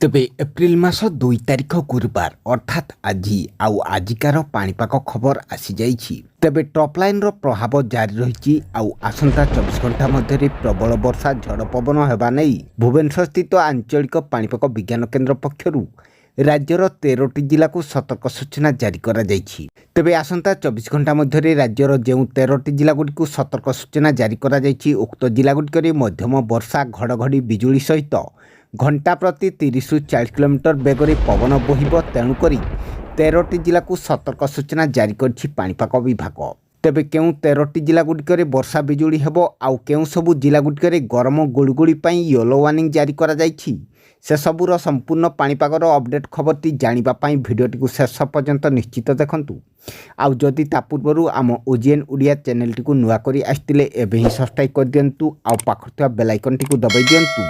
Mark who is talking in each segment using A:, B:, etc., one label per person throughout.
A: ତେବେ ଏପ୍ରିଲ ମାସ 2 ତାରିଖ ଗୁରୁବାର ଅର୍ଥାତ୍ ଆଜି ଆଉ ଆଜିକାର ପାଣିପାଗ ଖବର ଆସିଯାଇଛି। ତେବେ ଟପ୍ ଲାଇନ୍ର ପ୍ରଭାବ ଜାରି ରହିଛି ଆଉ ଆସନ୍ତା 24 ଘଣ୍ଟା ମଧ୍ୟରେ ପ୍ରବଳ ବର୍ଷା ଝଡ଼ ପବନ ହେବା ନେଇ ଭୁବନେଶ୍ୱରସ୍ଥିତ ଆଞ୍ଚଳିକ ପାଣିପାଗ ବିଜ୍ଞାନ କେନ୍ଦ୍ର ପକ୍ଷରୁ ରାଜ୍ୟର 13ଟି ଜିଲ୍ଲାକୁ ସତର୍କ ସୂଚନା ଜାରି କରାଯାଇଛି। ତେବେ ଆସନ୍ତା 24 ଘଣ୍ଟା ମଧ୍ୟରେ ରାଜ୍ୟର ଯେଉଁ 13ଟି ଜିଲ୍ଲାଗୁଡ଼ିକୁ ସତର୍କ ସୂଚନା ଜାରି କରାଯାଇଛି ଉକ୍ତ ଜିଲ୍ଲାଗୁଡ଼ିକରେ ମଧ୍ୟମ ବର୍ଷା ଘଡ଼ଘଡ଼ି ବିଜୁଳି ସହିତ ଘଣ୍ଟା ପ୍ରତି 30ରୁ 40 କିଲୋମିଟର ବେଗରେ ପବନ ବୋହିବ। ତେଣୁକରି 13ଟି ଜିଲ୍ଲାକୁ ସତର୍କ ସୂଚନା ଜାରି କରିଛି ପାଣିପାଗ ବିଭାଗ। ତେବେ କେଉଁ 13ଟି ଜିଲ୍ଲାଗୁଡ଼ିକରେ ବର୍ଷା ବିଜୁଳି ହେବ ଆଉ କେଉଁ ସବୁ ଜିଲ୍ଲାଗୁଡ଼ିକରେ ଗରମ ଗୁଳୁଗୁଳି ପାଇଁ ୟେଲୋ ୱାର୍ଣ୍ଣିଂ ଜାରି କରାଯାଇଛି ସେସବୁର ସମ୍ପୂର୍ଣ୍ଣ ପାଣିପାଗର ଅପଡେଟ୍ ଖବରଟି ଜାଣିବା ପାଇଁ ଭିଡ଼ିଓଟିକୁ ଶେଷ ପର୍ଯ୍ୟନ୍ତ ନିଶ୍ଚିତ ଦେଖନ୍ତୁ। ଆଉ ଯଦି ତା ପୂର୍ବରୁ ଆମ OGN ଓଡ଼ିଆ ଚ୍ୟାନେଲଟିକୁ ନୂଆ କରି ଆସିଥିଲେ ଏବେ ହିଁ ସବସ୍କ୍ରାଇବ୍ କରିଦିଅନ୍ତୁ ଆଉ ପାଖରେ ଥିବା ବେଲ୍ ଆଇକନ୍ଟିକୁ ଦବାଇ ଦିଅନ୍ତୁ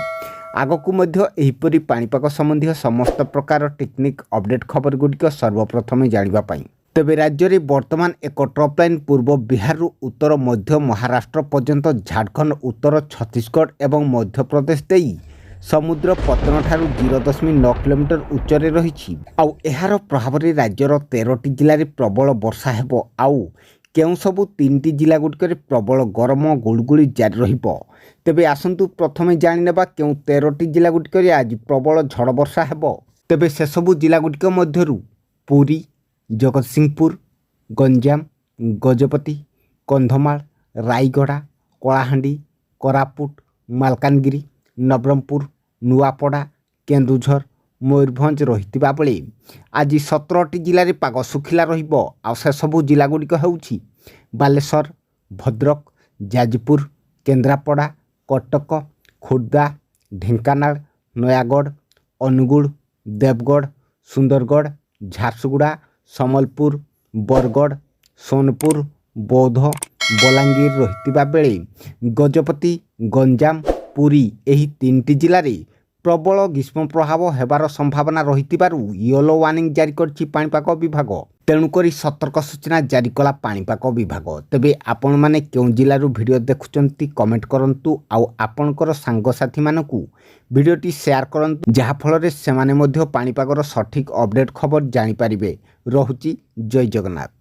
A: ଆଗକୁ ମଧ୍ୟ ଏହିପରି ପାଣିପାଗ ସମ୍ବନ୍ଧୀୟ ସମସ୍ତ ପ୍ରକାର ଟେକ୍ନିକ୍ ଅପଡେଟ୍ ଖବରଗୁଡ଼ିକ ସର୍ବପ୍ରଥମେ ଜାଣିବା ପାଇଁ। ତେବେ ରାଜ୍ୟରେ ବର୍ତ୍ତମାନ ଏକ ଟପ୍ ଲାଇନ୍ ପୂର୍ବ ବିହାରରୁ ଉତ୍ତର ମଧ୍ୟ ମହାରାଷ୍ଟ୍ର ପର୍ଯ୍ୟନ୍ତ ଝାଡ଼ଖଣ୍ଡ ଉତ୍ତର ଛତିଶଗଡ଼ ଏବଂ ମଧ୍ୟପ୍ରଦେଶ ଦେଇ ସମୁଦ୍ର ପତନଠାରୁ 0.9 କିଲୋମିଟର ଉଚ୍ଚରେ ରହିଛି। ଆଉ ଏହାର ପ୍ରଭାବରେ ରାଜ୍ୟର 13ଟି ଜିଲ୍ଲାରେ ପ୍ରବଳ ବର୍ଷା ହେବ ଆଉ କେଉଁ ସବୁ 3ଟି ଜିଲ୍ଲାଗୁଡ଼ିକରେ ପ୍ରବଳ ଗରମ ଗୁଳୁଗୁଳି ଜାରି ରହିବ। ତେବେ ଆସନ୍ତୁ ପ୍ରଥମେ ଜାଣିନେବା କେଉଁ 13ଟି ଜିଲ୍ଲାଗୁଡ଼ିକରେ ଆଜି ପ୍ରବଳ ଝଡ଼ ବର୍ଷା ହେବ। ତେବେ ସେସବୁ ଜିଲ୍ଲାଗୁଡ଼ିକ ମଧ୍ୟରୁ ପୁରୀ, ଜଗତସିଂହପୁର, ଗଞ୍ଜାମ, ଗଜପତି, କନ୍ଧମାଳ, ରାୟଗଡ଼ା, କଳାହାଣ୍ଡି, କୋରାପୁଟ, ମାଲକାନଗିରି, ନବରଙ୍ଗପୁର, ନୂଆପଡ଼ା, କେନ୍ଦୁଝର, ମୟୂରଭଞ୍ଜ ରହିଥିବା ବେଳେ ଆଜି 17ଟି ଜିଲ୍ଲାରେ ପାଗ ଶୁଖିଲା ରହିବ। ଆଉ ସେସବୁ ଜିଲ୍ଲାଗୁଡ଼ିକ ହେଉଛି ବାଲେଶ୍ୱର, ଭଦ୍ରକ, ଯାଜପୁର, କେନ୍ଦ୍ରାପଡ଼ା, କଟକ, ଖୋର୍ଦ୍ଧା, ଢେଙ୍କାନାଳ, ନୟାଗଡ଼, ଅନୁଗୁଳ, ଦେବଗଡ଼, ସୁନ୍ଦରଗଡ଼, ଝାରସୁଗୁଡ଼ା, ସମ୍ବଲପୁର, ବରଗଡ଼, ସୋନପୁର, ବୌଦ୍ଧ, ବଲାଙ୍ଗୀର ରହିଥିବା ବେଳେ ଗଜପତି, ଗଞ୍ଜାମ, ପୁରୀ ଏହି 3ଟି ଜିଲ୍ଲାରେ ପ୍ରବଳ ଗ୍ରୀଷ୍ମ ପ୍ରଭାବ ହେବାର ସମ୍ଭାବନା ରହିଥିବାରୁ ୟେଲୋ ୱାର୍ଣ୍ଣିଂ ଜାରି କରିଛି ପାଣିପାଗ ବିଭାଗ। ତେଣୁକରି ସତର୍କ ସୂଚନା ଜାରି କଲା ପାଣିପାଗ ବିଭାଗ। ତେବେ ଆପଣମାନେ କେଉଁ ଜିଲ୍ଲାରୁ ଭିଡ଼ିଓ ଦେଖୁଛନ୍ତି କମେଣ୍ଟ କରନ୍ତୁ ଆଉ ଆପଣଙ୍କର ସାଙ୍ଗସାଥୀମାନଙ୍କୁ ଭିଡ଼ିଓଟି ସେୟାର କରନ୍ତୁ ଯାହାଫଳରେ ସେମାନେ ମଧ୍ୟ ପାଣିପାଗର ସଠିକ୍ ଅପଡେଟ୍ ଖବର ଜାଣିପାରିବେ। ରହୁଛି ଜୟ ଜଗନ୍ନାଥ।